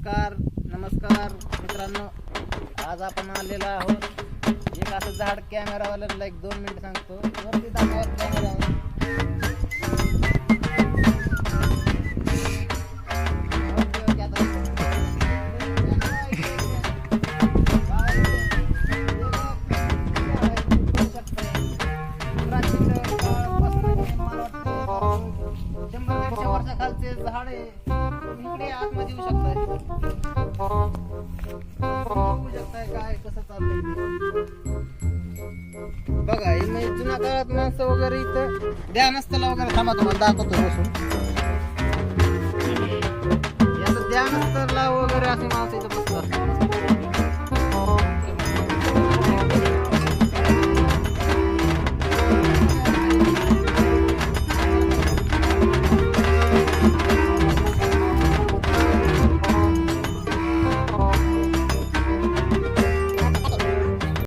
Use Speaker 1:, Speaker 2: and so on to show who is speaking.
Speaker 1: नमस्कार मित्रांनो, आज आपण आलेलो आहोत एक असं झाड कॅमेरावाल्याला 1-2 मिनिट सांगतो वरती दाखवत कॅमेरा खालचे झाड आहे इकडे आतमध्ये येऊ शकताय काय कसं चाललंय बघा. हे जुन्या काळात माणसं वगैरे इथं ध्यानस्थळ वगैरे थांबा तुम्हाला दाखवतो बसून. याचं ध्यानस्थळला वगैरे असे माणसं इथं बसतात.